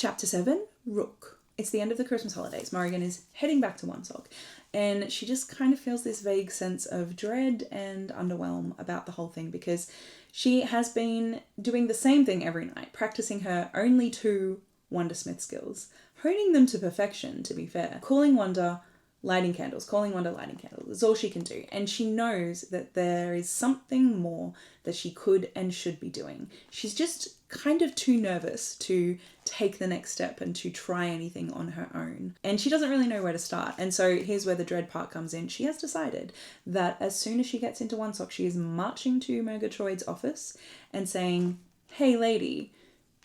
Chapter 7, Rook. It's the end of the Christmas holidays. Morrigan is heading back to Woonsock, and she just kind of feels this vague sense of dread and underwhelm about the whole thing, because she has been doing the same thing every night, practicing her only 2 Wundersmith skills, honing them to perfection, to be fair. Calling Wonder, lighting candles, calling Wonder, lighting candles. That's all she can do. And she knows that there is something more that she could and should be doing. She's just kind of too nervous to take the next step and to try anything on her own. And she doesn't really know where to start. And so here's where the dread part comes in. She has decided that as soon as she gets into Woonsock, she is marching to Murgatroyd's office and saying, "Hey lady,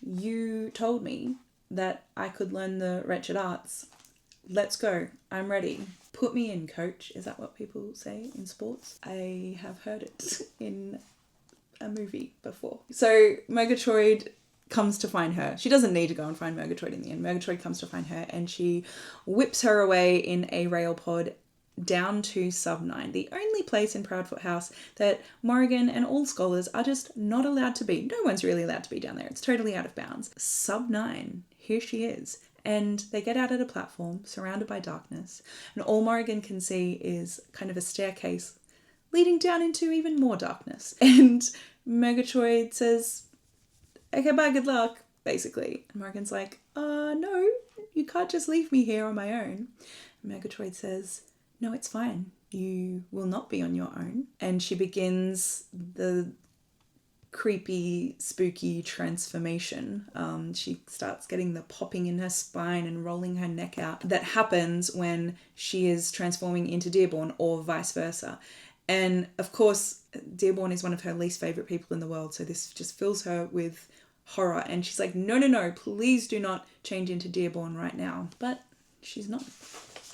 you told me that I could learn the wretched arts. Let's go. I'm ready. Put me in, coach." Is that what people say in sports? I have heard it in a movie before. So Murgatroyd comes to find her. She doesn't need to go and find Murgatroyd in the end. Murgatroyd comes to find her and she whips her away in a rail pod down to Sub 9, the only place in Proudfoot House that Morrigan and all scholars are just not allowed to be. No one's really allowed to be down there. It's totally out of bounds. Sub 9. Here she is. And they get out at a platform surrounded by darkness, and all Morrigan can see is kind of a staircase leading down into even more darkness. And Murgatroyd says, "Okay, bye, good luck," basically. And Morrigan's like, no, you can't just leave me here on my own." And Murgatroyd says, "No, it's fine. You will not be on your own." And she begins the creepy, spooky transformation. She starts getting the popping in her spine and rolling her neck out that happens when she is transforming into Dearborn, or vice versa. And of course, Dearborn is one of her least favourite people in the world, so this just fills her with horror. And she's like, no, please do not change into Dearborn right now. But she's not.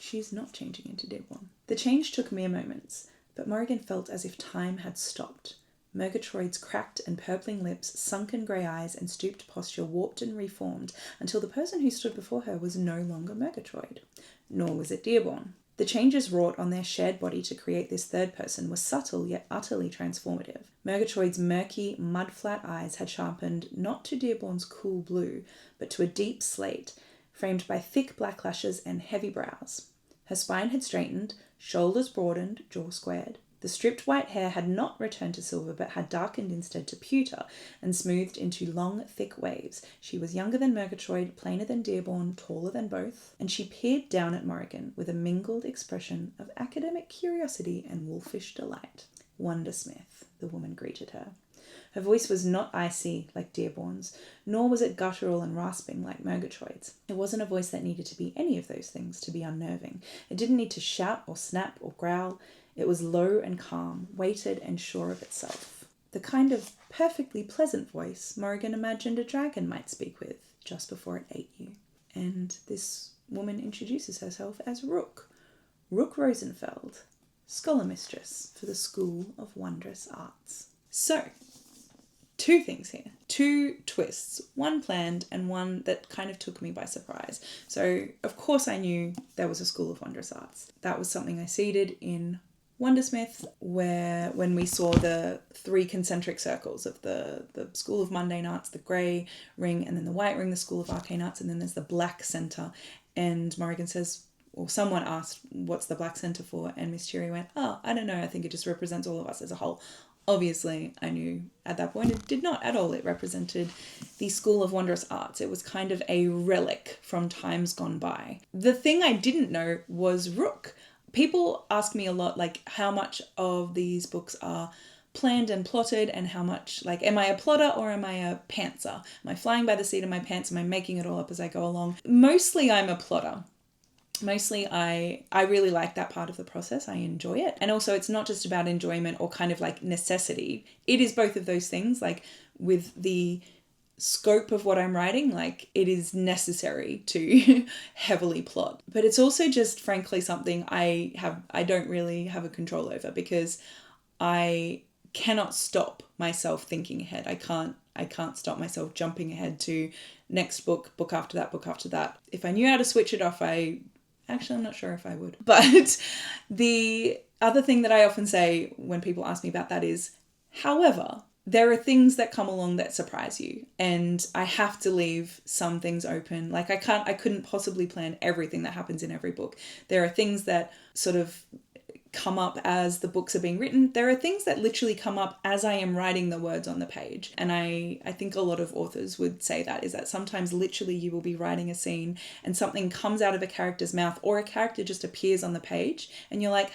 She's not changing into Dearborn. The change took mere moments, but Morrigan felt as if time had stopped. Murgatroyd's cracked and purpling lips, sunken grey eyes, and stooped posture warped and reformed until the person who stood before her was no longer Murgatroyd, nor was it Dearborn. The changes wrought on their shared body to create this third person were subtle yet utterly transformative. Murgatroyd's murky, mud-flat eyes had sharpened not to Dearborn's cool blue, but to a deep slate, framed by thick black lashes and heavy brows. Her spine had straightened, shoulders broadened, jaw squared. The stripped white hair had not returned to silver, but had darkened instead to pewter and smoothed into long, thick waves. She was younger than Murgatroyd, plainer than Dearborn, taller than both, and she peered down at Morrigan with a mingled expression of academic curiosity and wolfish delight. "Wundersmith," the woman greeted her. Her voice was not icy like Dearborn's, nor was it guttural and rasping like Murgatroyd's. It wasn't a voice that needed to be any of those things to be unnerving. It didn't need to shout or snap or growl. It was low and calm, weighted and sure of itself. The kind of perfectly pleasant voice Morrigan imagined a dragon might speak with just before it ate you. And this woman introduces herself as Rook Rosenfeld, scholar mistress for the School of Wondrous Arts. So, 2 things here. 2 twists. One planned and one that kind of took me by surprise. So, of course I knew there was a School of Wondrous Arts. That was something I seeded in Wundersmith, where when we saw the 3 concentric circles of the School of Mundane Arts, the grey ring, and then the white ring, the School of Arcane Arts, and then there's the black centre. And Morrigan says, or someone asked, "What's the black centre for?" And Miss Cheery went, "I don't know, I think it just represents all of us as a whole." Obviously, I knew at that point it did not at all. It represented the School of Wondrous Arts. It was kind of a relic from times gone by. The thing I didn't know was Rook. People ask me a lot, like, how much of these books are planned and plotted, and how much, like, am I a plotter or am I a pantser? Am I flying by the seat of my pants? Am I making it all up as I go along? Mostly I'm a plotter. Mostly I really like that part of the process. I enjoy it. And also it's not just about enjoyment or kind of like necessity. It is both of those things. Like with the scope of what I'm writing, like it is necessary to heavily plot. But it's also just frankly something I don't really have a control over, because I cannot stop myself thinking ahead. I can't stop myself jumping ahead to next book after that, book after that. If I knew how to switch it off, actually, I'm not sure if I would. But the other thing that I often say when people ask me about that is, however, there are things that come along that surprise you, and I have to leave some things open. Like I couldn't possibly plan everything that happens in every book. There are things that sort of come up as the books are being written. There are things that literally come up as I am writing the words on the page. And I think a lot of authors would say that, is that sometimes literally you will be writing a scene and something comes out of a character's mouth, or a character just appears on the page and you're like,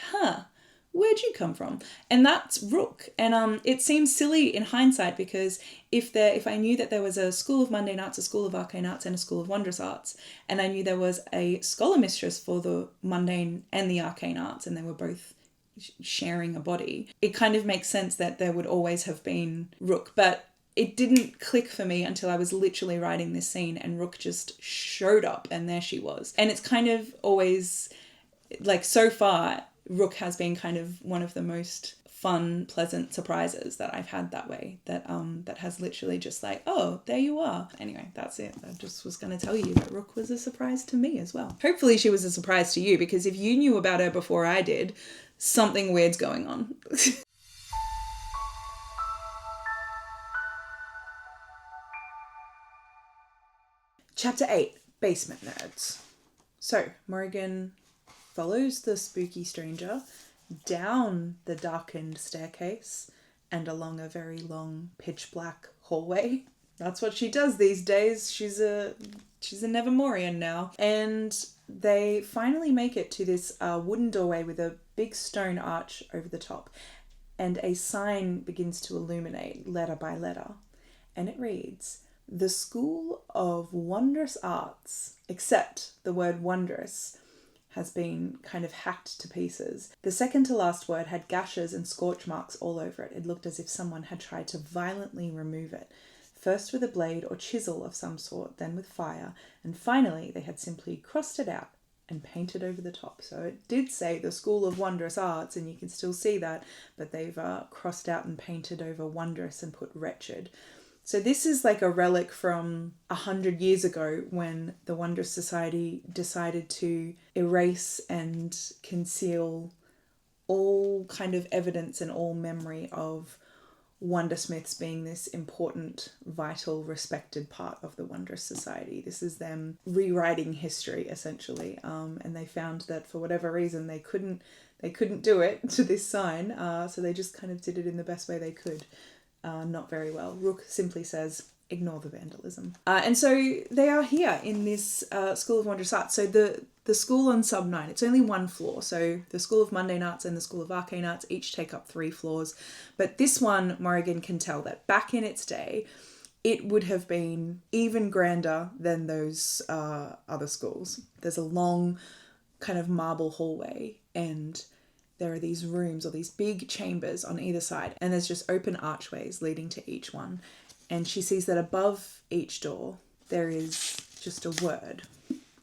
where'd you come from? And that's Rook. And it seems silly in hindsight, because if I knew that there was a school of mundane arts, a school of arcane arts, and a school of wondrous arts, and I knew there was a scholar mistress for the mundane and the arcane arts, and they were both sharing a body, it kind of makes sense that there would always have been Rook. But it didn't click for me until I was literally writing this scene and Rook just showed up and there she was. And it's kind of always, like, so far, Rook has been kind of one of the most fun, pleasant surprises that I've had that way, that has literally just like, oh, there you are. Anyway, that's it. I just was going to tell you that Rook was a surprise to me as well. Hopefully she was a surprise to you, because if you knew about her before I did, something weird's going on. Chapter 8, Basement Nerds. So, Morrigan follows the spooky stranger down the darkened staircase and along a very long pitch black hallway. That's what she does these days. She's a Nevermoorian now. And they finally make it to this wooden doorway with a big stone arch over the top. And a sign begins to illuminate letter by letter. And it reads, "The School of Wondrous Arts," except the word wondrous has been kind of hacked to pieces. The second to last word had gashes and scorch marks all over it. It looked as if someone had tried to violently remove it, first with a blade or chisel of some sort, then with fire, and finally they had simply crossed it out and painted over the top. So it did say the School of Wondrous Arts, and you can still see that, but they've crossed out and painted over wondrous and put wretched. So this is like a relic from 100 years ago, when the Wondrous Society decided to erase and conceal all kind of evidence and all memory of Wundersmiths being this important, vital, respected part of the Wondrous Society. This is them rewriting history, essentially. And they found that for whatever reason they couldn't do it to this sign, so they just kind of did it in the best way they could. Not very well. Rook simply says, ignore the vandalism. And so they are here in this School of Wondrous Arts. So the school on Sub 9, it's only one floor. So the School of Mundane Arts and the School of Arcane Arts each take up 3 floors. But this one, Morrigan can tell that back in its day, it would have been even grander than those other schools. There's a long kind of marble hallway, and there are these rooms or these big chambers on either side, and there's just open archways leading to each one. And she sees that above each door there is just a word.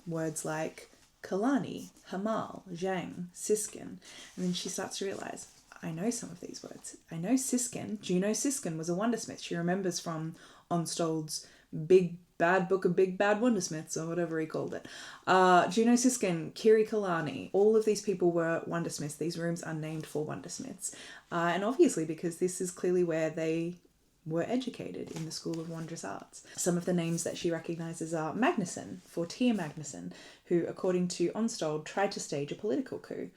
Words like Kalani, Hamal, Zhang, Siskin. And then she starts to realise, I know some of these words. I know Siskin. Juno Siskin was a Wundersmith. She remembers from Onstold's Big Bad Book of Big Bad Wundersmiths, or whatever he called it. Juno Siskin, Kiri Kalani, all of these people were Wundersmiths. These rooms are named for Wundersmiths. And obviously because this is clearly where they were educated, in the School of Wondrous Arts. Some of the names that she recognises are Magnusson, Fortier Magnusson, who, according to Onstold, tried to stage a political coup.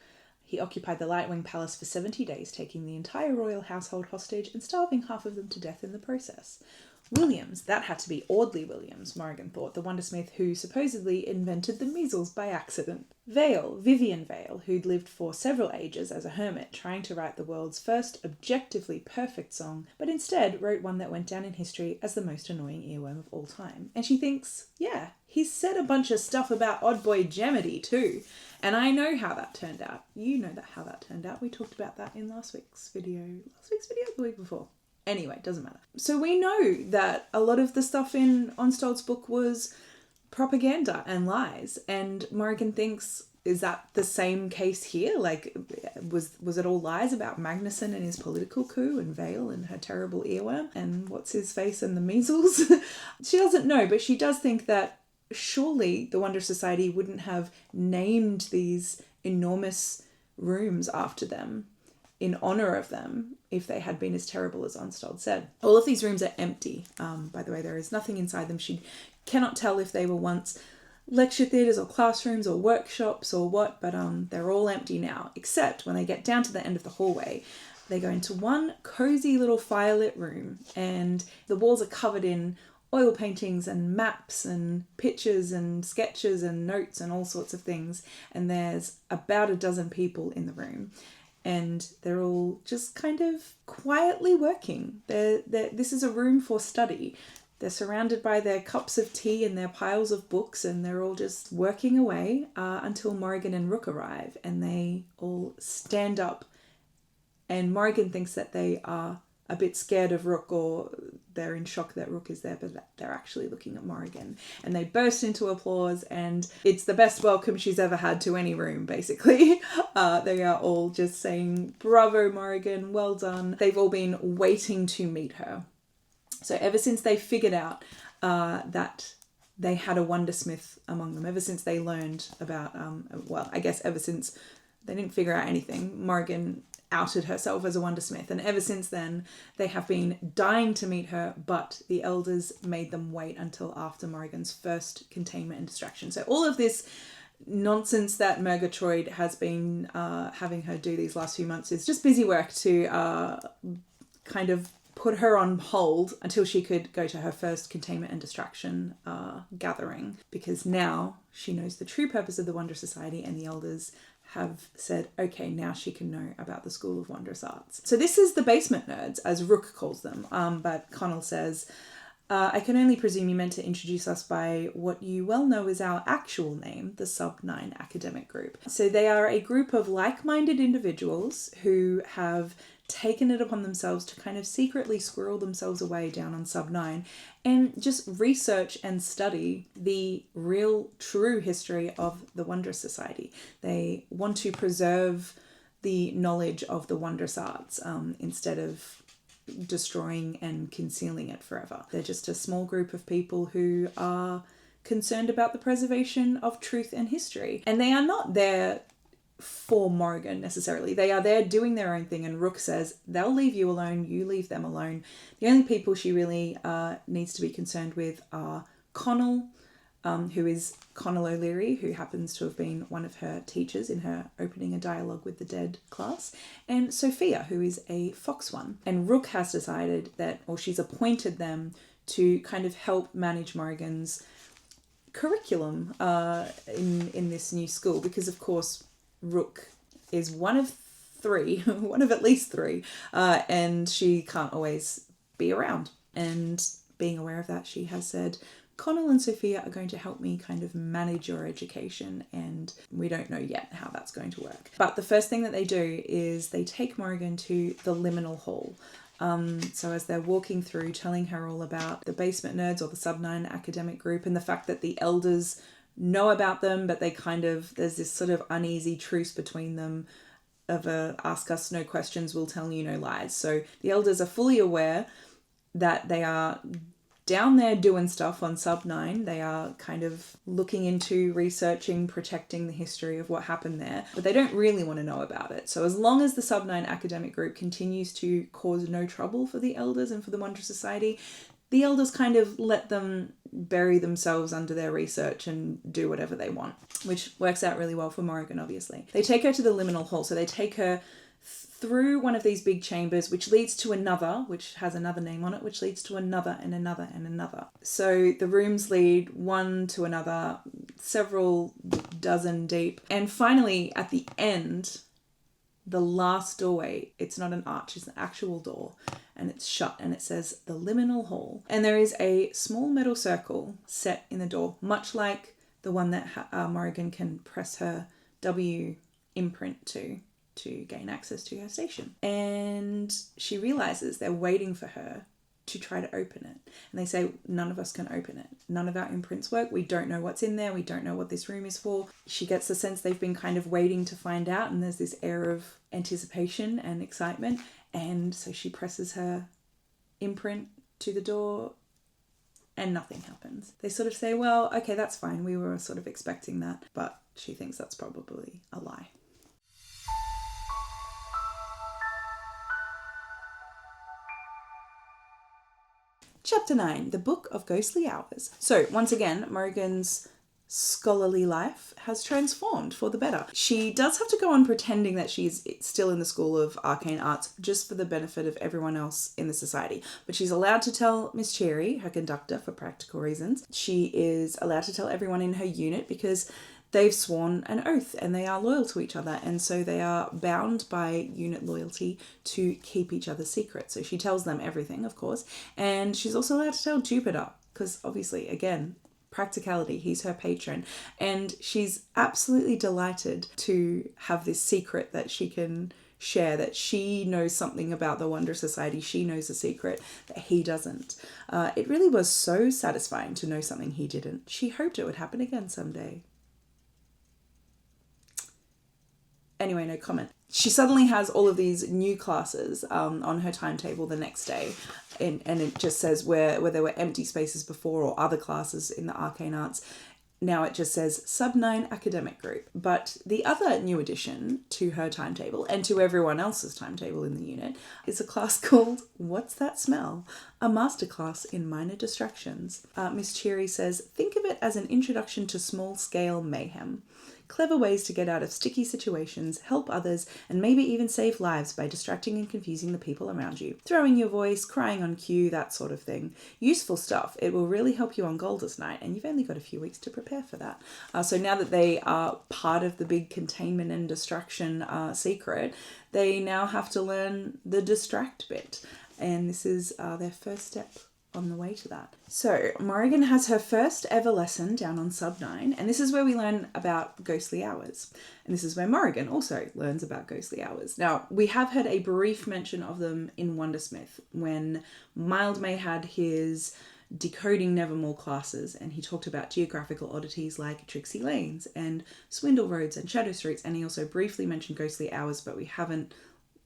He occupied the Lightwing Palace for 70 days, taking the entire royal household hostage and starving half of them to death in the process. Williams, that had to be Audley Williams, Morrigan thought, the Wundersmith who supposedly invented the measles by accident. Vale, Vivian Vale, who'd lived for several ages as a hermit, trying to write the world's first objectively perfect song, but instead wrote one that went down in history as the most annoying earworm of all time. And she thinks, yeah, he said a bunch of stuff about Odd Boy Gemity too. And I know how that turned out. You know how that turned out. We talked about that in last week's video, the week before. Anyway, doesn't matter. So we know that a lot of the stuff in Onstold's book was propaganda and lies. And Morrigan thinks, is that the same case here? Like, was it all lies about Magnusson and his political coup, and Vale and her terrible earworm, and what's his face and the measles? She doesn't know, but she does think that surely the Wondrous Society wouldn't have named these enormous rooms after them in honour of them if they had been as terrible as Unstalled said. All of these rooms are empty. By the way, there is nothing inside them. She cannot tell if they were once lecture theatres or classrooms or workshops or what, but they're all empty now, except when they get down to the end of the hallway, they go into one cosy little firelit room, and the walls are covered in oil paintings and maps and pictures and sketches and notes and all sorts of things, and there's about a dozen people in the room, and they're all just kind of quietly working. This is a room for study. They're surrounded by their cups of tea and their piles of books, and they're all just working away until Morrigan and Rook arrive, and they all stand up, and Morrigan thinks that they are a bit scared of Rook, or they're in shock that Rook is there, but they're actually looking at Morrigan, and they burst into applause, and it's the best welcome she's ever had to any room, basically. They are all just saying, "Bravo, Morrigan, well done." They've all been waiting to meet her. So ever since they figured out that they had a Wundersmith among them, ever since they learned about, I guess ever since they didn't figure out anything, Morrigan outed herself as a Wundersmith, and ever since then they have been dying to meet her, but the elders made them wait until after Morrigan's first containment and distraction. So all of this nonsense that Murgatroyd has been having her do these last few months is just busy work to kind of put her on hold until she could go to her first containment and distraction gathering, because now she knows the true purpose of the Wonder Society, and the elders have said, okay, now she can know about the School of Wondrous Arts. So this is the basement nerds, as Rook calls them, but Connell says, I can only presume you meant to introduce us by what you well know is our actual name, the Sub-9 Academic Group. So they are a group of like-minded individuals who have taken it upon themselves to kind of secretly squirrel themselves away down on Sub-9 and just research and study the real, true history of the Wondrous Society. They want to preserve the knowledge of the Wondrous Arts instead of destroying and concealing it forever. They're just a small group of people who are concerned about the preservation of truth and history. And they are not there for Morrigan necessarily. They are there doing their own thing, and Rook says they'll leave you alone, you leave them alone. The only people she really needs to be concerned with are Connell, who is Connell O'Leary, who happens to have been one of her teachers in her Opening a Dialogue with the Dead class, and Sophia, who is a Fox One. And Rook has decided that, or she's appointed them to kind of help manage Morrigan's curriculum in this new school, because of course Rook is one of at least three, and she can't always be around. And being aware of that, she has said, Connell and Sophia are going to help me kind of manage your education, and we don't know yet how that's going to work. But the first thing that they do is they take Morrigan to the Liminal Hall. So as they're walking through, telling her all about the Basement Nerds, or the Sub-9 Academic Group, and the fact that the elders know about them, but they kind of, there's this sort of uneasy truce between them of a ask us no questions, we'll tell you no lies. So the elders are fully aware that they are down there doing stuff on Sub-9. They are kind of looking into, researching, protecting the history of what happened there, but they don't really want to know about it. So as long as the Sub-9 Academic Group continues to cause no trouble for the elders and for the Wondrous Society, the elders kind of let them bury themselves under their research and do whatever they want, which works out really well for Morrigan, obviously. They take her to the Liminal Hall, so they take her through one of these big chambers, which leads to another, which has another name on it, which leads to another and another and another. So the rooms lead one to another, several dozen deep. And finally, at the end, the last doorway, it's not an arch, it's an actual door, and it's shut, and it says the Liminal Hall. And there is a small metal circle set in the door, much like the one that Morrigan can press her W imprint to gain access to her station. And she realizes they're waiting for her to try to open it. And they say, none of us can open it. None of our imprints work. We don't know what's in there. We don't know what this room is for. She gets the sense they've been kind of waiting to find out, and there's this air of anticipation and excitement. And so she presses her imprint to the door and nothing happens. They sort of say, well, okay, that's fine. We were sort of expecting that. But she thinks that's probably a lie. Chapter 9, The Book of Ghostly Hours. So, once again, Morrigan's scholarly life has transformed for the better. She does have to go on pretending that she's still in the School of Arcane Arts just for the benefit of everyone else in the society. But she's allowed to tell Miss Cherry, her conductor, for practical reasons. She is allowed to tell everyone in her unit because they've sworn an oath and they are loyal to each other, and so they are bound by unit loyalty to keep each other's secrets. So she tells them everything, of course, and she's also allowed to tell Jupiter because obviously, again, practicality, he's her patron, and she's absolutely delighted to have this secret that she can share, that she knows something about the Wonder Society, she knows a secret that he doesn't. It really was so satisfying to know something he didn't. She hoped it would happen again someday. Anyway, no comment. She suddenly has all of these new classes on her timetable the next day, and it just says where there were empty spaces before or other classes in the Arcane Arts, now it just says Sub-9 Academic Group. But the other new addition to her timetable and to everyone else's timetable in the unit is a class called What's That Smell? A masterclass in minor distractions. Miss Cherry says, think of it as an introduction to small-scale mayhem. Clever ways to get out of sticky situations, help others, and maybe even save lives by distracting and confusing the people around you. Throwing your voice, crying on cue, that sort of thing. Useful stuff. It will really help you on Goldest night, and you've only got a few weeks to prepare for that. So now that they are part of the big containment and distraction secret, they now have to learn the distract bit. And this is their first step on the way to that. So Morrigan has her first ever lesson down on Sub-9, and this is where we learn about ghostly hours. And this is where Morrigan also learns about ghostly hours. Now, we have had a brief mention of them in Wundersmith when Mildmay had his decoding Nevermoor classes, and he talked about geographical oddities like tricksy lanes and swindle roads and shadow streets, and he also briefly mentioned ghostly hours, but we haven't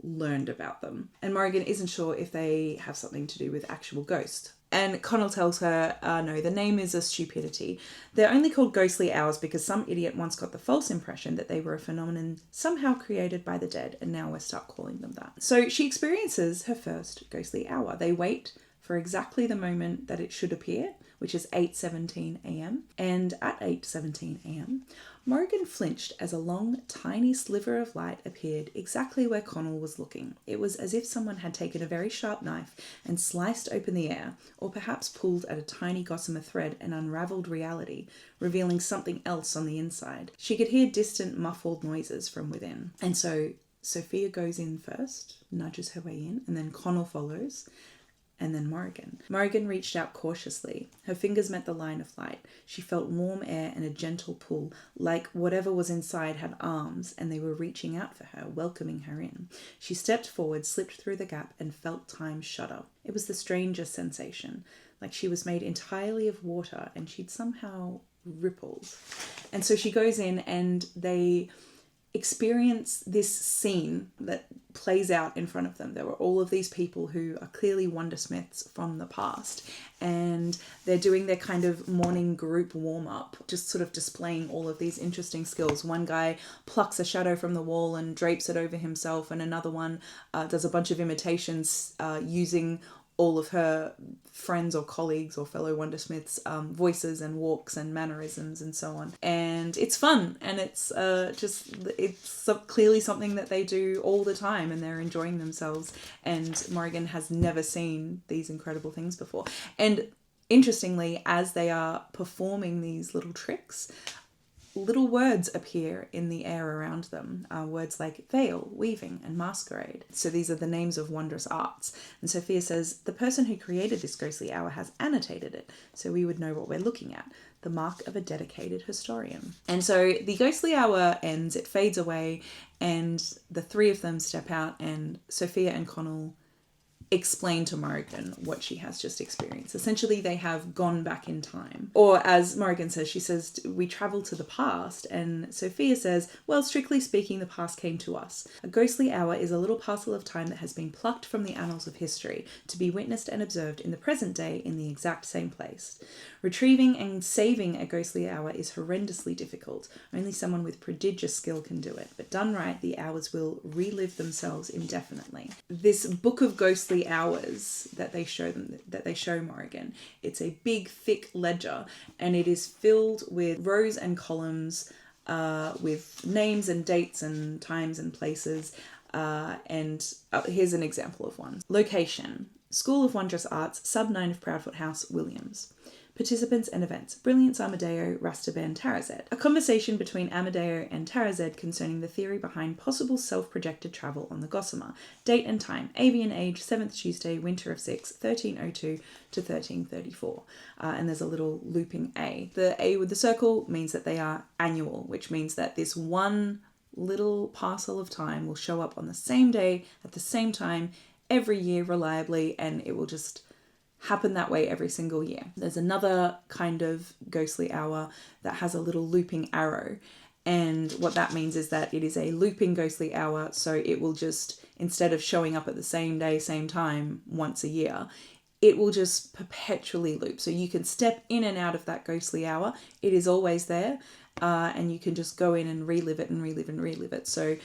learned about them. And Morrigan isn't sure if they have something to do with actual ghosts. And Connell tells her, no, the name is a stupidity. They're only called ghostly hours because some idiot once got the false impression that they were a phenomenon somehow created by the dead, and now we're stuck calling them that. So she experiences her first ghostly hour. They wait for exactly the moment that it should appear, which is 8:17 a.m. And at 8:17 a.m, Morrigan flinched as a long, tiny sliver of light appeared exactly where Connell was looking. It was as if someone had taken a very sharp knife and sliced open the air, or perhaps pulled at a tiny gossamer thread and unravelled reality, revealing something else on the inside. She could hear distant, muffled noises from within. And so Sophia goes in first, nudges her way in, and then Connell follows, and then Morrigan. Morrigan reached out cautiously. Her fingers met the line of light. She felt warm air and a gentle pull, like whatever was inside had arms and they were reaching out for her, welcoming her in. She stepped forward, slipped through the gap, and felt time shudder. It was the strangest sensation, like she was made entirely of water and she'd somehow rippled. And so she goes in and they experience this scene that plays out in front of them. There were all of these people who are clearly Wundersmiths from the past, and they're doing their kind of morning group warm-up, just sort of displaying all of these interesting skills. One guy plucks a shadow from the wall and drapes it over himself, and another one does a bunch of imitations using all of her friends or colleagues or fellow Wundersmiths' voices and walks and mannerisms and so on. And it's fun, and it's clearly something that they do all the time, and they're enjoying themselves. And Morrigan has never seen these incredible things before. And interestingly, as they are performing these little tricks, little words appear in the air around them. Words like veil, weaving, and masquerade. So these are the names of wondrous arts. And Sophia says, the person who created this ghostly hour has annotated it, so we would know what we're looking at. The mark of a dedicated historian. And so the ghostly hour ends, it fades away, and the three of them step out, and Sophia and Connell explain to Morrigan what she has just experienced. Essentially, they have gone back in time. Or as Morrigan says, she says, we travel to the past. And Sophia says, well, strictly speaking, the past came to us. A ghostly hour is a little parcel of time that has been plucked from the annals of history to be witnessed and observed in the present day in the exact same place. Retrieving and saving a ghostly hour is horrendously difficult. Only someone with prodigious skill can do it. But done right, the hours will relive themselves indefinitely. This book of ghostly ghostly hours that they show Morrigan. It's a big, thick ledger, and it is filled with rows and columns with names and dates and times and places. Here's an example of one. Location: School of Wondrous Arts, Sub 9 of Proudfoot House, Williams. Participants and events: Brilliance Amadeo, Rastaban Tarazed. A conversation between Amadeo and Tarazed concerning the theory behind possible self-projected travel on the Gossamer. Date and time: Avian age, 7th Tuesday, winter of 6, 1302 to 1334. And there's a little looping A. The A with the circle means that they are annual, which means that this one little parcel of time will show up on the same day at the same time every year reliably, and it will just happen that way every single year. There's another kind of ghostly hour that has a little looping arrow, and what that means is that it is a looping ghostly hour, so it will just, instead of showing up at the same day, same time once a year, it will just perpetually loop. So you can step in and out of that ghostly hour. It is always there. And you can just go in and relive it and relive and relive it. So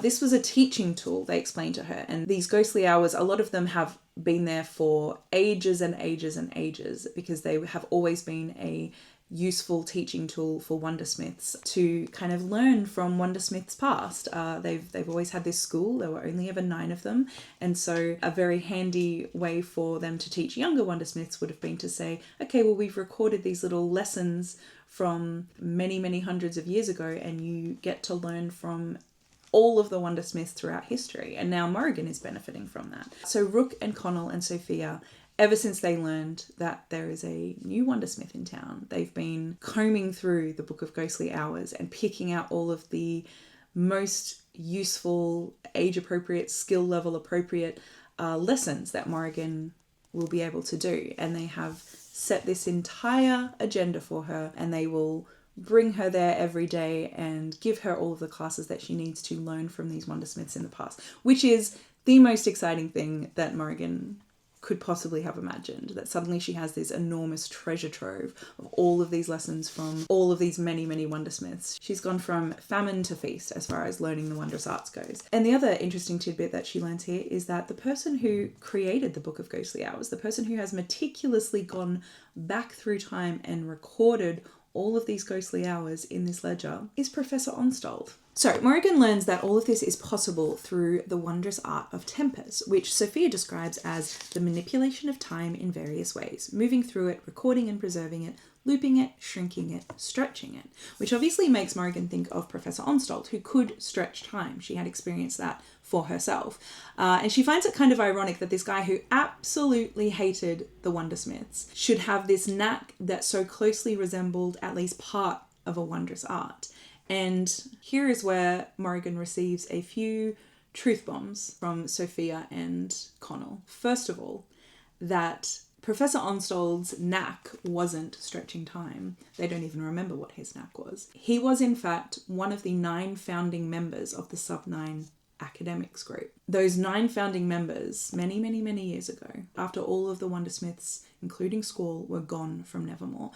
this was a teaching tool, they explained to her. And these ghostly hours, a lot of them have been there for ages and ages and ages, because they have always been a useful teaching tool for Wundersmiths to kind of learn from Wundersmiths past. They've always had this school. There were only ever 9 of them. And so a very handy way for them to teach younger Wundersmiths would have been to say, okay, well, we've recorded these little lessons from many, many hundreds of years ago, and you get to learn from all of the Wundersmiths throughout history. And now Morrigan is benefiting from that. So Rook and Connell and Sophia, ever since they learned that there is a new Wundersmith in town, they've been combing through the Book of Ghostly Hours and picking out all of the most useful, age-appropriate, skill-level appropriate lessons that Morrigan will be able to do. And they have set this entire agenda for her, and they will bring her there every day and give her all of the classes that she needs to learn from these Wundersmiths in the past, which is the most exciting thing that Morrigan could possibly have imagined, that suddenly she has this enormous treasure trove of all of these lessons from all of these many, many Wundersmiths. She's gone from famine to feast as far as learning the wondrous arts goes. And the other interesting tidbit that she learns here is that the person who created the Book of Ghostly Hours, the person who has meticulously gone back through time and recorded all of these ghostly hours in this ledger, is Professor Onstold. So Morrigan learns that all of this is possible through the wondrous art of tempers, which Sophia describes as the manipulation of time in various ways, moving through it, recording and preserving it, looping it, shrinking it, stretching it, which obviously makes Morrigan think of Professor Onstold, who could stretch time. She had experienced that for herself. And she finds it kind of ironic that this guy who absolutely hated the Wundersmiths should have this knack that so closely resembled at least part of a wondrous art. And here is where Morrigan receives a few truth bombs from Sophia and Connell. First of all, that Professor Onstold's knack wasn't stretching time. They don't even remember what his knack was. He was, in fact, one of the 9 founding members of the Sub-9 academics group. Those 9 founding members, many, many, many years ago, after all of the Wundersmiths, including Squall, were gone from Nevermoor,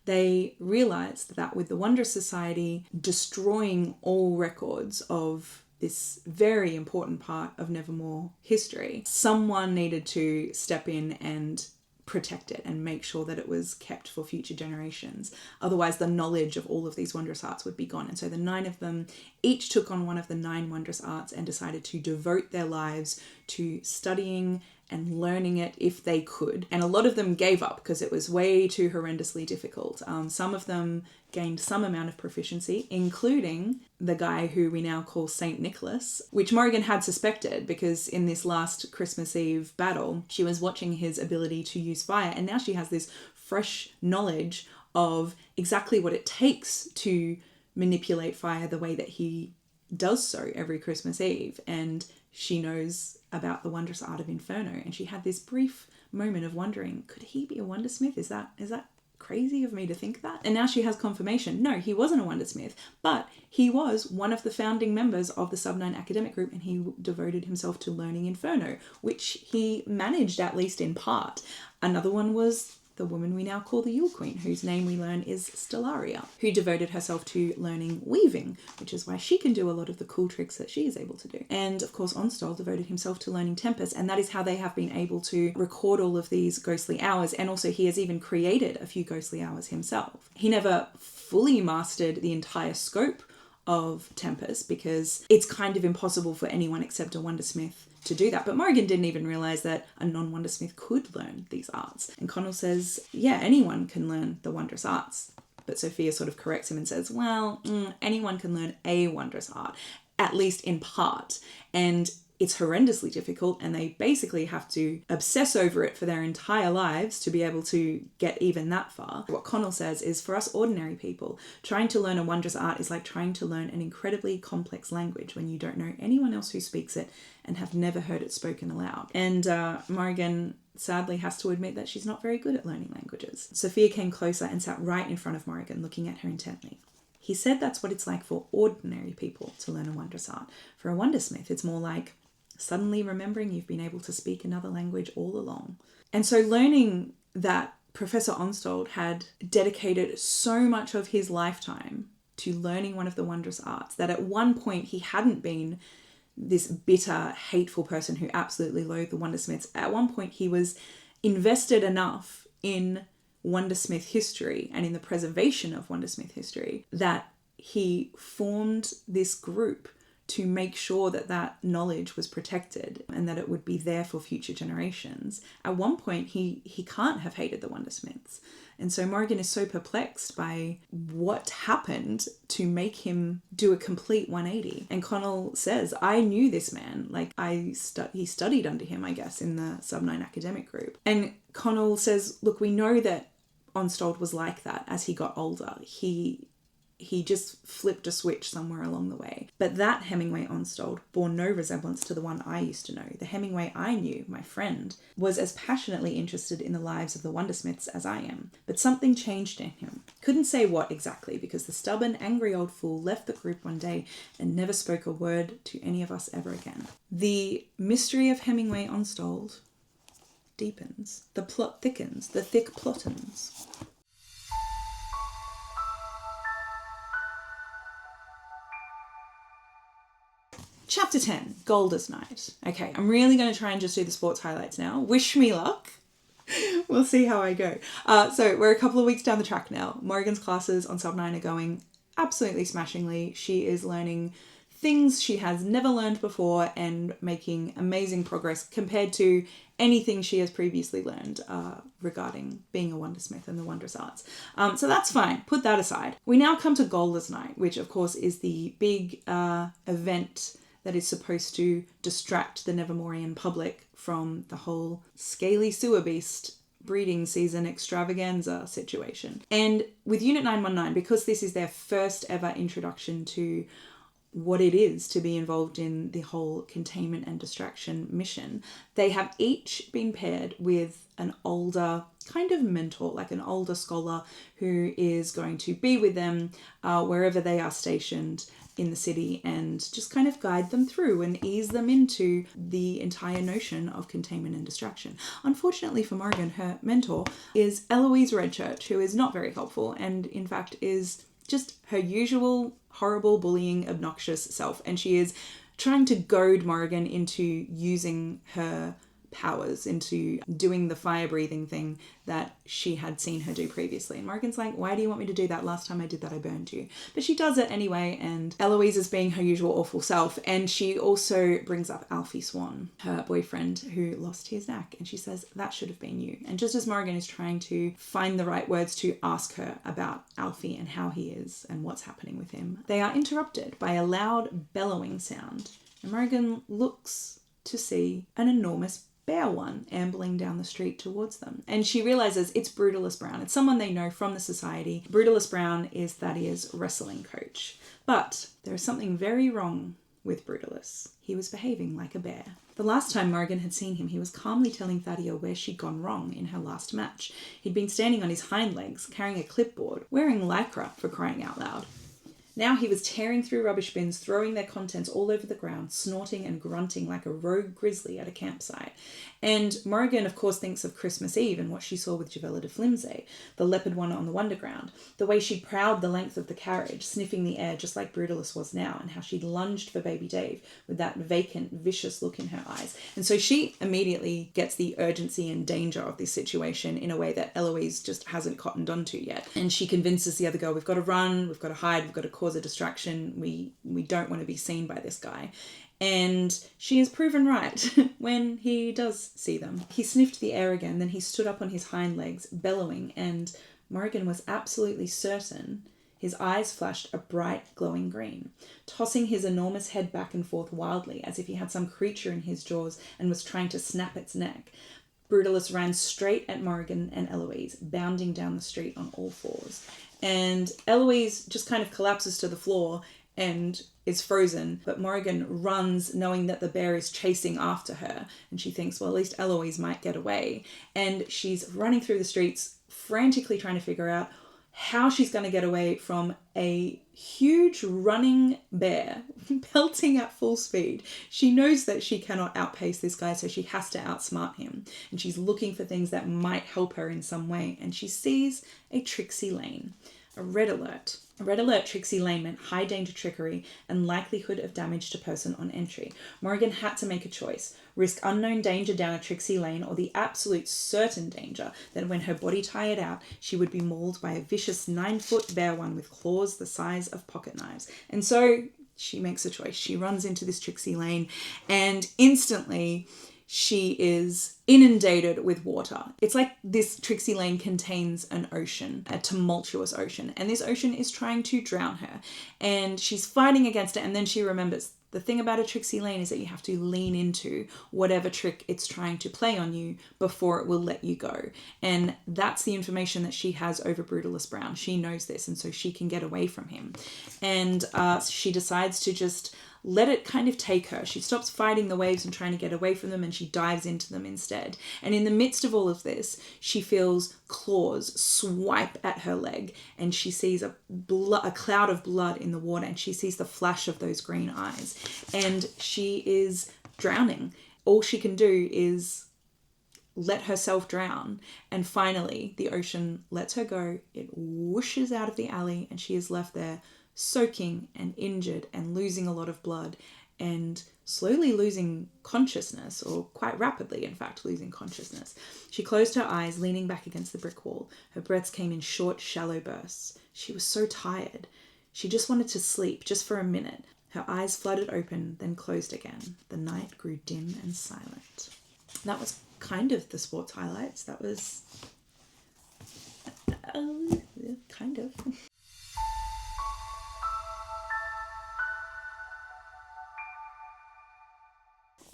they realised that with the Wondrous Society destroying all records of this very important part of Nevermoor history, someone needed to step in and protect it and make sure that it was kept for future generations. Otherwise, the knowledge of all of these wondrous arts would be gone. And so the 9 of them each took on one of the 9 wondrous arts and decided to devote their lives to studying and learning it if they could. And a lot of them gave up because it was way too horrendously difficult. Some of them gained some amount of proficiency, including the guy who we now call Saint Nicholas, which Morrigan had suspected because in this last Christmas Eve battle, she was watching his ability to use fire, and now she has this fresh knowledge of exactly what it takes to manipulate fire the way that he does so every Christmas Eve. And she knows about the wondrous art of Inferno, and she had this brief moment of wondering, could he be a Wundersmith? Is that crazy of me to think that? And now she has confirmation. No, he wasn't a Wundersmith, but he was one of the founding members of the Sub-9 academic group, and he devoted himself to learning Inferno, which he managed at least in part. Another one was the woman we now call the Yule Queen, whose name we learn is Stellaria, who devoted herself to learning weaving, which is why she can do a lot of the cool tricks that she is able to do. And of course, Onstall devoted himself to learning Tempest, and that is how they have been able to record all of these ghostly hours, and also he has even created a few ghostly hours himself. He never fully mastered the entire scope of Tempest because it's kind of impossible for anyone except a Wundersmith to do that. But Morrigan didn't even realise that a non-Wundersmith could learn these arts. And Connell says, yeah, anyone can learn the wondrous arts. But Sophia sort of corrects him and says, well, anyone can learn a wondrous art, at least in part. And it's horrendously difficult, and they basically have to obsess over it for their entire lives to be able to get even that far. What Connell says is, for us ordinary people, trying to learn a wondrous art is like trying to learn an incredibly complex language when you don't know anyone else who speaks it and have never heard it spoken aloud. And Morrigan sadly has to admit that she's not very good at learning languages. Sophia came closer and sat right in front of Morrigan, looking at her intently. He said that's what it's like for ordinary people to learn a wondrous art. For a Wundersmith, it's more like suddenly remembering you've been able to speak another language all along. And so learning that Professor Onstall had dedicated so much of his lifetime to learning one of the wondrous arts that at one point he hadn't been this bitter, hateful person who absolutely loathed the Wundersmiths. At one point he was invested enough in Wundersmith history and in the preservation of Wundersmith history that he formed this group to make sure that that knowledge was protected and that it would be there for future generations. At one point, he can't have hated the Wundersmiths. And so Morrigan is so perplexed by what happened to make him do a complete 180. And Connell says, I knew this man. Like, he studied under him, I guess, in the Sub-9 academic group. And Connell says, look, we know that Onstall was like that as he got older. He just flipped a switch somewhere along the way. But that Hemingway Onstall bore no resemblance to the one I used to know. The Hemingway I knew, my friend, was as passionately interested in the lives of the Wundersmiths as I am. But something changed in him. Couldn't say what exactly, because the stubborn, angry old fool left the group one day and never spoke a word to any of us ever again. The mystery of Hemingway Onstall deepens. The plot thickens. The thick plottens. Chapter 10, Goldest Night. Okay, I'm really going to try and just do the sports highlights now. Wish me luck. We'll see how I go. So we're a couple of weeks down the track now. Morrigan's classes on Sub-9 are going absolutely smashingly. She is learning things she has never learned before and making amazing progress compared to anything she has previously learned regarding being a Wundersmith and the wondrous arts. So that's fine. Put that aside. We now come to Goldest Night, which of course is the big event that is supposed to distract the Nevermorian public from the whole scaly sewer beast breeding season extravaganza situation. And with Unit 919, because this is their first ever introduction to what it is to be involved in the whole containment and distraction mission, they have each been paired with an older kind of mentor, like an older scholar who is going to be with them wherever they are stationed in the city and just kind of guide them through and ease them into the entire notion of containment and distraction. Unfortunately for Morrigan, her mentor is Eloise Redchurch, who is not very helpful and in fact is just her usual horrible, bullying, obnoxious self. And she is trying to goad Morrigan into using her powers, into doing the fire-breathing thing that she had seen her do previously. And Morrigan's like, why do you want me to do that? Last time I did that, I burned you. But she does it anyway, and Eloise is being her usual awful self. And she also brings up Alfie Swan, her boyfriend, who lost his knack. And she says, that should have been you. And just as Morrigan is trying to find the right words to ask her about Alfie and how he is and what's happening with him, they are interrupted by a loud bellowing sound. And Morrigan looks to see an enormous bear one ambling down the street towards them. And she realizes it's Brutalist Brown. It's someone they know from the society. Brutalist Brown is Thaddea's wrestling coach. But there is something very wrong with Brutalist. He was behaving like a bear. The last time Morrigan had seen him, he was calmly telling Thaddeia where she'd gone wrong in her last match. He'd been standing on his hind legs, carrying a clipboard, wearing lycra for crying out loud. Now he was tearing through rubbish bins, throwing their contents all over the ground, snorting and grunting like a rogue grizzly at a campsite. And Morrigan, of course, thinks of Christmas Eve and what she saw with Javella de Flimsey, the leopard one on the Wonderground, the way she prowled the length of the carriage, sniffing the air just like Brutalist was now, and how she lunged for baby Dave with that vacant, vicious look in her eyes. And so she immediately gets the urgency and danger of this situation in a way that Eloise just hasn't cottoned onto yet. And she convinces the other girl, we've got to run, we've got to hide, we've got to cause a distraction, we don't want to be seen by this guy. And she is proven right when he does see them. He sniffed the air again, then he stood up on his hind legs, bellowing, and Morrigan was absolutely certain his eyes flashed a bright, glowing green, tossing his enormous head back and forth wildly, as if he had some creature in his jaws and was trying to snap its neck. Brutalist ran straight at Morrigan and Eloise, bounding down the street on all fours. And Eloise just kind of collapses to the floor and is frozen, but Morrigan runs knowing that the bear is chasing after her, and she thinks, well, at least Eloise might get away. And she's running through the streets, frantically trying to figure out how she's going to get away from a huge running bear pelting at full speed. She knows that she cannot outpace this guy, so she has to outsmart him. And she's looking for things that might help her in some way. And she sees a Trixie Lane, a red alert. A red alert Trixie Lane meant high danger trickery and likelihood of damage to person on entry. Morrigan had to make a choice. Risk unknown danger down a Trixie Lane or the absolute certain danger that when her body tired out, she would be mauled by a vicious 9-foot bear one with claws the size of pocket knives. And so she makes a choice. She runs into this Trixie Lane and instantly she is inundated with water. It's like this Trixie Lane contains an ocean, a tumultuous ocean, and this ocean is trying to drown her. And she's fighting against it, and then she remembers the thing about a Trixie Lane is that you have to lean into whatever trick it's trying to play on you before it will let you go. And that's the information that she has over Brutalist Brown. She knows this, and so she can get away from him. And she decides to just let it kind of take her. She stops fighting the waves and trying to get away from them, and she dives into them instead. And in the midst of all of this, she feels claws swipe at her leg, and she sees a cloud of blood in the water, and she sees the flash of those green eyes, and she is drowning. All she can do is let herself drown, and finally the ocean lets her go. It whooshes out of the alley, and she is left there soaking and injured and losing a lot of blood and slowly losing consciousness, or quite rapidly, in fact, losing consciousness. She closed her eyes, leaning back against the brick wall. Her breaths came in short, shallow bursts. She was so tired. She just wanted to sleep, just for a minute. Her eyes fluttered open, then closed again. The night grew dim and silent. That was kind of the sports highlights. That was kind of.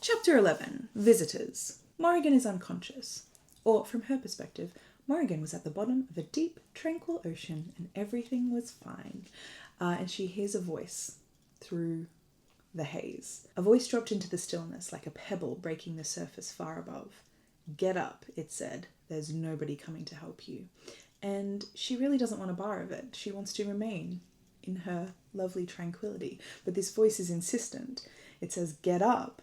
Chapter 11. Visitors. Morrigan is unconscious. Or, from her perspective, Morrigan was at the bottom of a deep, tranquil ocean and everything was fine. And she hears a voice through the haze. A voice dropped into the stillness like a pebble breaking the surface far above. "Get up," it said. "There's nobody coming to help you." And she really doesn't want a bar of it. She wants to remain in her lovely tranquility. But this voice is insistent. It says, "Get up,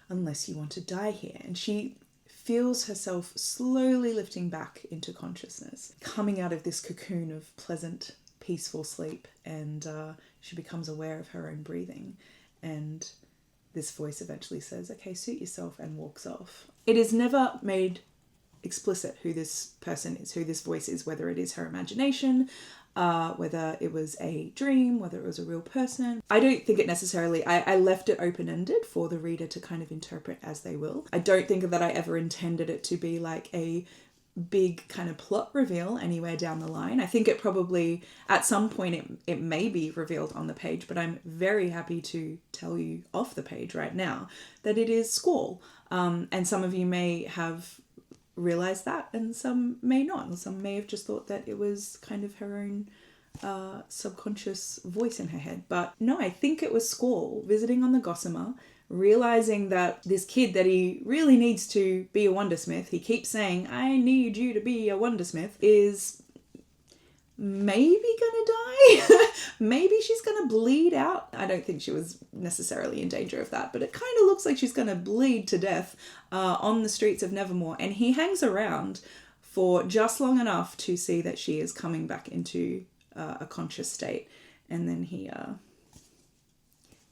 unless you want to die here." And she feels herself slowly lifting back into consciousness, coming out of this cocoon of pleasant, peaceful sleep, and she becomes aware of her own breathing. And this voice eventually says, "Okay, suit yourself," and walks off. It is never made explicit who this person is, who this voice is, whether it is her imagination, whether it was a dream, whether it was a real person. I don't think it necessarily, I left it open-ended for the reader to kind of interpret as they will. I don't think that I ever intended it to be like a big kind of plot reveal anywhere down the line. I think it probably, at some point, it may be revealed on the page, but I'm very happy to tell you off the page right now that it is Squall. And some of you may have realized that, and some may not, and some may have just thought that it was kind of her own subconscious voice in her head. But no, I think it was Squall visiting on the Gossamer, realizing that this kid that he really needs to be a Wundersmith, he keeps saying, "I need you to be a Wundersmith," is maybe gonna die. Maybe she's gonna bleed out. I don't think she was necessarily in danger of that, but it kind of looks like she's gonna bleed to death on the streets of Nevermoor. And he hangs around for just long enough to see that she is coming back into a conscious state, and then he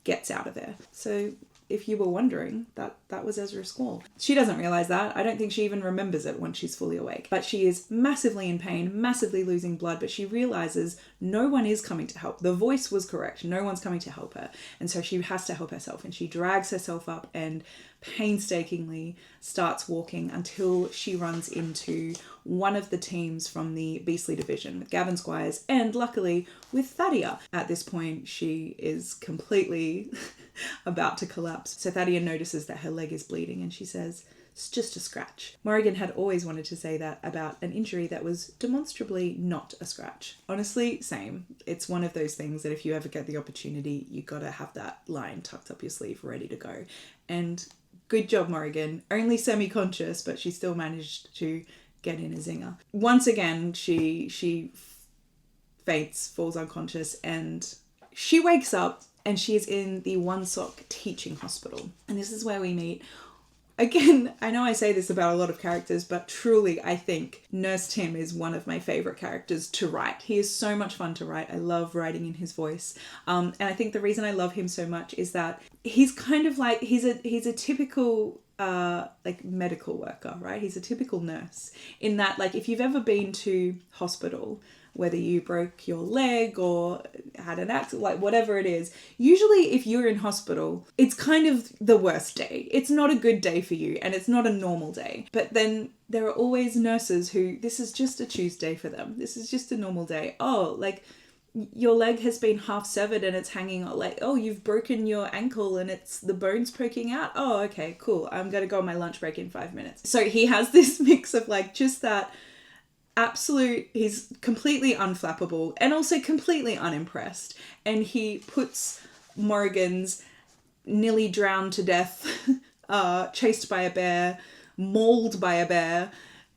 gets out of there. So if you were wondering, that was Ezra Squall. She doesn't realise that. I don't think she even remembers it when she's fully awake. But she is massively in pain, massively losing blood, but she realises no one is coming to help. The voice was correct. No one's coming to help her. And so she has to help herself, and she drags herself up and painstakingly starts walking until she runs into one of the teams from the Beastly Division with Gavin Squires and, luckily, with Thadia. At this point, she is completely about to collapse. So Thadia notices that her leg is bleeding and she says, "It's just a scratch." Morrigan had always wanted to say that about an injury that was demonstrably not a scratch. Honestly, same. It's one of those things that if you ever get the opportunity, you gotta have that line tucked up your sleeve ready to go. And good job, Morrigan. Only semi-conscious, but she still managed to get in a zinger. Once again, she faints, falls unconscious, and she wakes up and she is in the One Sock Teaching Hospital. And this is where we meet. Again, I know I say this about a lot of characters, but truly I think Nurse Tim is one of my favourite characters to write. He is so much fun to write. I love writing in his voice. And I think the reason I love him so much is that he's kind of like, he's a typical like medical worker, right? He's a typical nurse in that, like, if you've ever been to hospital, whether you broke your leg or had an accident, like whatever it is, usually if you're in hospital, it's kind of the worst day. It's not a good day for you and it's not a normal day. But then there are always nurses who, this is just a Tuesday for them. This is just a normal day. Oh, like your leg has been half severed and it's hanging, like, oh, you've broken your ankle and it's the bones poking out. Oh, okay, cool. I'm going to go on my lunch break in 5 minutes. So he has this mix of like just that absolute, he's completely unflappable and also completely unimpressed. And he puts Morrigan's nearly drowned to death, chased by a bear, mauled by a bear,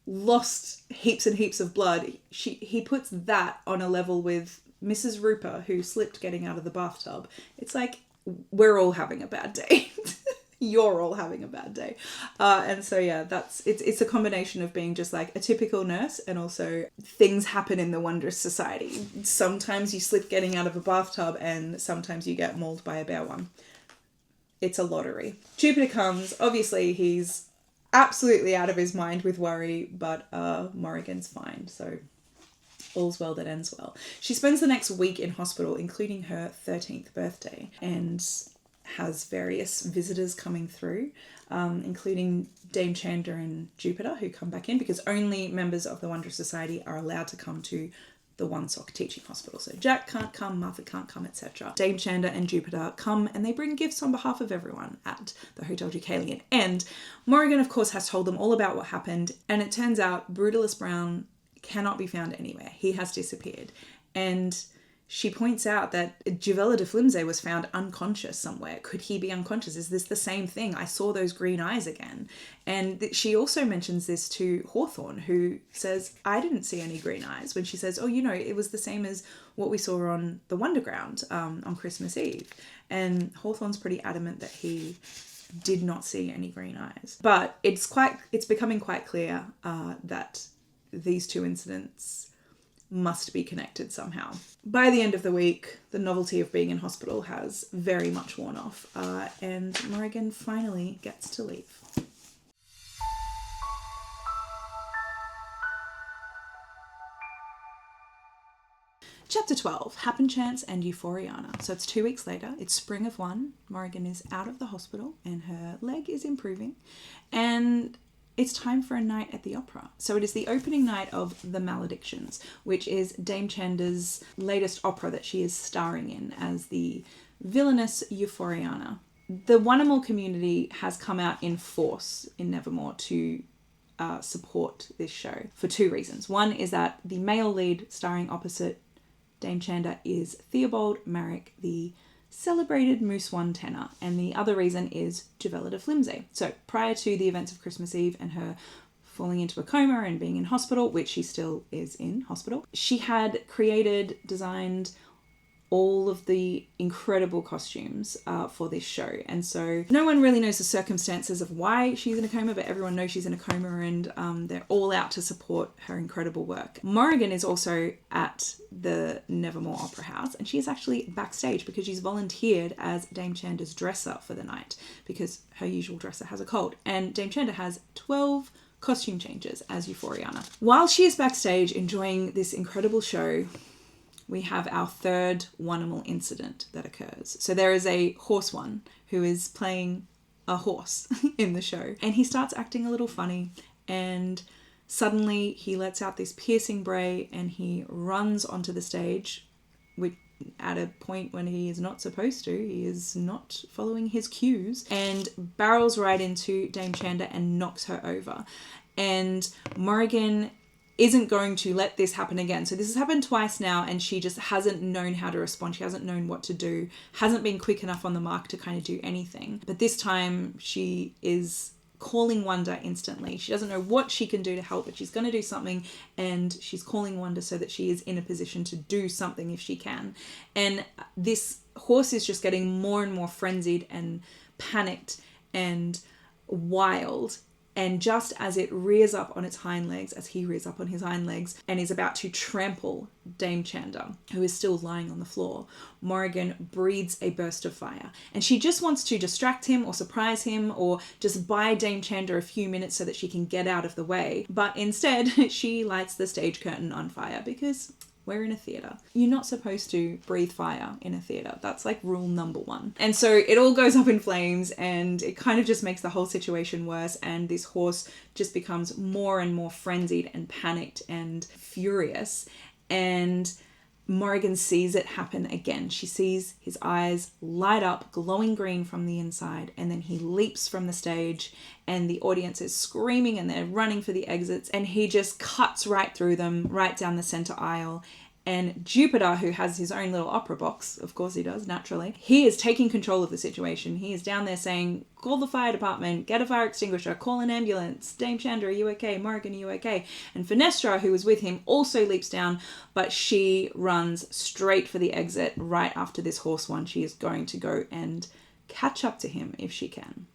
lost heaps and heaps of blood. He puts that on a level with Mrs. Rooper, who slipped getting out of the bathtub. It's like, we're all having a bad day. You're all having a bad day. And so, yeah, it's a combination of being just like a typical nurse and also things happen in the Wondrous Society. Sometimes you slip getting out of a bathtub and sometimes you get mauled by a bear one. It's a lottery. Jupiter comes. Obviously, he's absolutely out of his mind with worry, but Morrigan's fine. So all's well that ends well. She spends the next week in hospital, including her 13th birthday, and has various visitors coming through, including Dame Chanda and Jupiter, who come back in because only members of the Wondrous Society are allowed to come to the One Sock Teaching Hospital. So Jack can't come, Martha can't come, etc. Dame Chanda and Jupiter come and they bring gifts on behalf of everyone at the Hotel Deucalion. And Morrigan, of course, has told them all about what happened. And it turns out Brutalist Brown cannot be found anywhere. He has disappeared. And she points out that Javella de Flimsey was found unconscious somewhere. Could he be unconscious? Is this the same thing? I saw those green eyes again. And she also mentions this to Hawthorne, who says, I didn't see any green eyes. When she says, oh, you know, it was the same as what we saw on the Wonderground on Christmas Eve. And Hawthorne's pretty adamant that he did not see any green eyes. But it's becoming quite clear that these two incidents must be connected somehow. By the end of the week, the novelty of being in hospital has very much worn off, and Morrigan finally gets to leave. Chapter 12, Happen Chance and Euphoriana. So it's 2 weeks later, it's spring of 1, Morrigan is out of the hospital and her leg is improving, and it's time for a night at the opera. So it is the opening night of The Maledictions, which is Dame Chanda's latest opera that she is starring in as the villainous Euphoriana. The Wundermore community has come out in force in Nevermoor to support this show for 2 reasons. One is that the male lead starring opposite Dame Chanda is Theobald Marek, the celebrated Moose One tenor, and the other reason is Javella de Flimsey. So prior to the events of Christmas Eve and her falling into a coma and being in hospital, which she still is in hospital. She had designed all of the incredible costumes for this show. And so no one really knows the circumstances of why she's in a coma, but everyone knows she's in a coma, and they're all out to support her incredible work. Morrigan is also at the Nevermoor Opera House, and she's actually backstage because she's volunteered as Dame Chander's dresser for the night because her usual dresser has a cold. And Dame Chander has 12 costume changes as Euphoriana. While she is backstage enjoying this incredible show, we have our third Wundermore incident that occurs. So there is a horse one who is playing a horse in the show, and he starts acting a little funny, and suddenly he lets out this piercing bray and he runs onto the stage at a point when he is not supposed to. He is not following his cues, and barrels right into Dame Chander and knocks her over. And Morrigan isn't going to let this happen again. So this has happened twice now, and she just hasn't known how to respond. She hasn't known what to do, hasn't been quick enough on the mark to kind of do anything. But this time she is calling Wonder instantly. She doesn't know what she can do to help, but she's going to do something, and she's calling Wonder so that she is in a position to do something if she can. And this horse is just getting more and more frenzied and panicked and wild. And just as it rears up on its hind legs, as he rears up on his hind legs and is about to trample Dame Chander, who is still lying on the floor, Morrigan breathes a burst of fire. And she just wants to distract him or surprise him or just buy Dame Chander a few minutes so that she can get out of the way. But instead, she lights the stage curtain on fire because we're in a theatre. You're not supposed to breathe fire in a theatre. That's like rule number 1. And so it all goes up in flames, and it kind of just makes the whole situation worse. And this horse just becomes more and more frenzied and panicked and furious. And Morrigan sees it happen again. She sees his eyes light up, glowing green from the inside, and then he leaps from the stage, and the audience is screaming and they're running for the exits, and he just cuts right through them, right down the center aisle. And Jupiter, who has his own little opera box, of course he does, naturally, he is taking control of the situation. He is down there saying, call the fire department, get a fire extinguisher, call an ambulance, Dame Chander, are you okay? Morrigan, are you okay? And Fenestra, who was with him, also leaps down, but she runs straight for the exit right after this horse one. She is going to go and catch up to him if she can.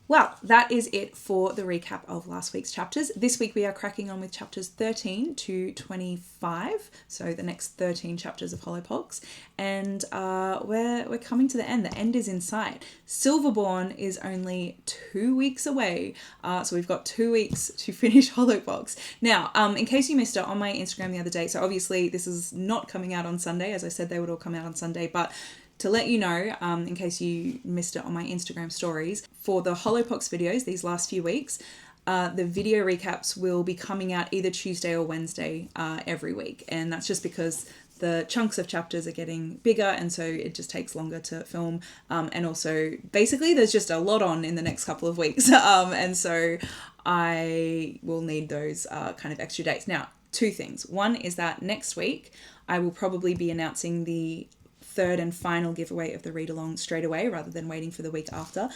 Well, that is it for the recap of last week's chapters. This week we are cracking on with chapters 13 to 25, so the next 13 chapters of Hollowpox, and we're coming to the end. The end is in sight. SILVERBORN is only 2 weeks away, so we've got 2 weeks to finish Hollowpox. Now, in case you missed it, on my Instagram the other day, so obviously this is not coming out on Sunday, as I said they would all come out on Sunday, but to let you know, in case you missed it on my Instagram stories, for the Hollowpox videos these last few weeks, the video recaps will be coming out either Tuesday or Wednesday every week. And that's just because the chunks of chapters are getting bigger, and so it just takes longer to film. And also, basically, there's just a lot on in the next couple of weeks. And so I will need those kind of extra dates. Now, 2 things. One is that next week, I will probably be announcing the third and final giveaway of the read-along straight away rather than waiting for the week after,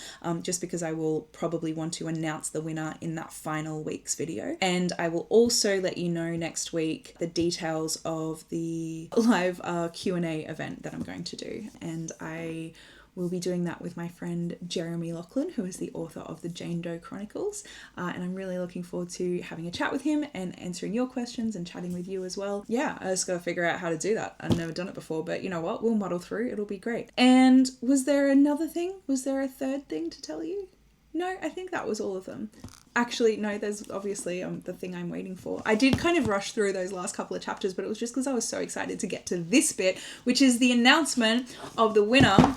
just because I will probably want to announce the winner in that final week's video. And I will also let you know next week the details of the live Q&A event that I'm going to do. And I will be doing that with my friend Jeremy Lachlan, who is the author of the Jane Doe Chronicles, and I'm really looking forward to having a chat with him and answering your questions and chatting with you as well. Yeah, I just gotta figure out how to do that. I've never done it before, but you know what, we'll muddle through, it'll be great. And was there another thing? Was there a third thing to tell you? No, I think that was all of them. Actually, no, there's obviously the thing I'm waiting for. I did kind of rush through those last couple of chapters, but it was just because I was so excited to get to this bit, which is the announcement of the winner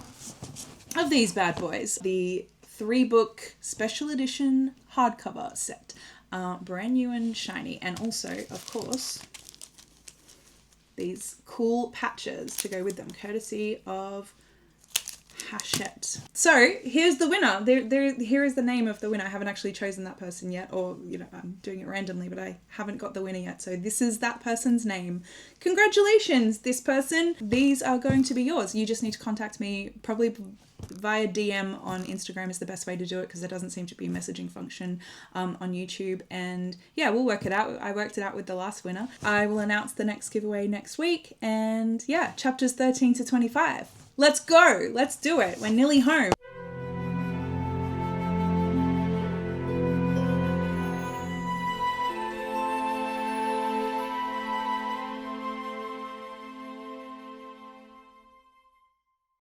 of these bad boys. The 3-book special edition hardcover set. Brand new and shiny. And also, of course, these cool patches to go with them, courtesy of Hachette. So here's the winner. Here is the name of the winner. I haven't actually chosen that person yet, or I'm doing it randomly, but I haven't got the winner yet. So this is that person's name. Congratulations, this person. These are going to be yours. You just need to contact me, probably via DM on Instagram is the best way to do it, because there doesn't seem to be a messaging function on YouTube. And yeah, we'll work it out. I worked it out with the last winner. I will announce the next giveaway next week. And yeah, chapters 13 to 25. Let's go. Let's do it. We're nearly home.